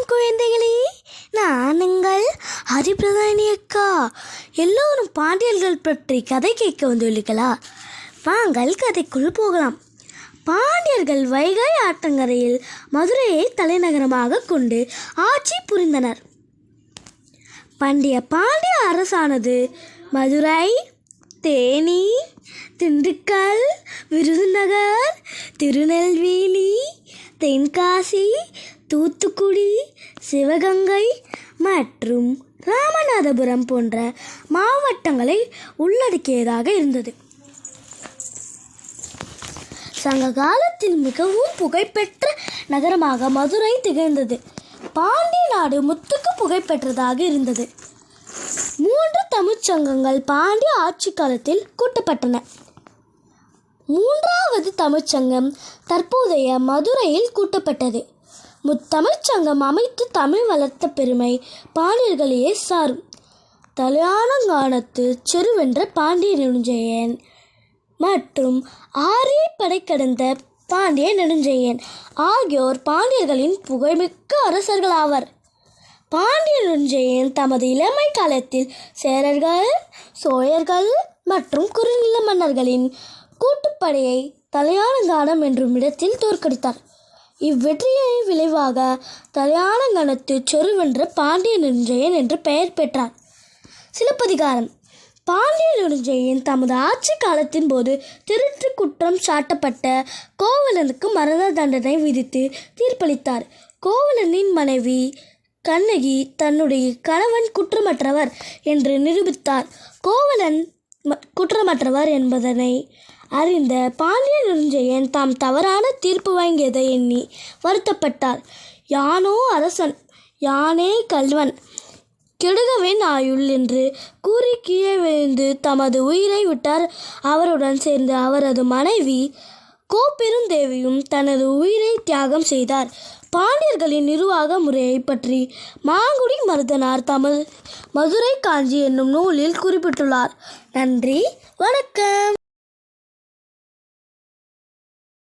வணக்கம் குழந்தைகளே, நான் உங்கள் ஹரிபிரதானி அக்கா. எல்லோரும் பாண்டியர்கள் பற்றி கதை கேட்க வந்துள்ளீர்களா? வாங்கள் கதைக்குள் போகலாம். பாண்டியர்கள் வைகை ஆற்றங்கரையில் மதுரையை தலைநகரமாக கொண்டு ஆட்சி புரிந்தனர். பாண்டிய அரசானது மதுரை, தேனி, திண்டுக்கல், விருதுநகர், திருநெல்வேலி, தென்காசி, தூத்துக்குடி, சிவகங்கை மற்றும் ராமநாதபுரம் போன்ற மாவட்டங்களை உள்ளடக்கியதாக இருந்தது. சங்க காலத்தில் மிகவும் புகழ்பெற்ற நகரமாக மதுரை திகழ்ந்தது. பாண்டிய நாடு முத்துக்கு புகழ்பெற்றதாக இருந்தது. 3 தமிழ்ச்சங்கங்கள் பாண்டிய ஆட்சி காலத்தில் கூட்டப்பட்டன. 3வது தமிழ்ச்சங்கம் தற்போதைய மதுரையில் கூட்டப்பட்டது. முத்தமிழ்ச்சங்கம் அமைத்து தமிழ் வளர்த்த பெருமை பாண்டியர்களையே சாரும். தலையாலங்கானத்து செருவென்ற பாண்டிய நெடுஞ்செழியன் மற்றும் ஆரிய படை கடந்த பாண்டிய நெடுஞ்செழியன் ஆகியோர் பாண்டியர்களின் புகழ்மிக்க அரசர்களாவர். பாண்டிய நெடுஞ்செழியன் தமது இளமை காலத்தில் சேரர்கள், சோழர்கள் மற்றும் குறுநில மன்னர்களின் கூட்டுப்படையை தலையாலங்கானம் என்றும் இடத்தில் தோற்கடித்தார். இவ்வெற்றியின் விளைவாக தலையாலங்கானத்து செருவென்ற பாண்டிய நெடுஞ்செழியன் என்று பெயர் பெற்றார். சிலப்பதிகாரம். பாண்டிய நெடுஞ்செழியன் தமது ஆட்சி காலத்தின் போது திருட்டு குற்றம் சாட்டப்பட்ட கோவலனுக்கு மரண தண்டனை விதித்து தீர்ப்பளித்தார். கோவலனின் மனைவி கண்ணகி தன்னுடைய கணவன் குற்றமற்றவர் என்று நிரூபித்தார். கோவலன் குற்றமற்றவர் என்பதனை அறிந்த பாண்டிய நெடுஞ்செழியன் தாம் தவறான தீர்ப்பு வாங்கியதை எண்ணி வருத்தப்பட்டார். யானோ அரசன், யானே கல்வன், கெடுகவேன் ஆயுள் என்று கூறி கீழே விழுந்து தமது உயிரை விட்டார். அவருடன் சேர்ந்து அவரது மனைவி கோப்பெருந்தேவியும் தனது உயிரை தியாகம் செய்தார். பாண்டியர்களின் நிர்வாக முறையை பற்றி மாங்குடி மருதனார் தமது மதுரை காஞ்சி என்னும் நூலில் குறிப்பிட்டுள்ளார். நன்றி, வணக்கம்.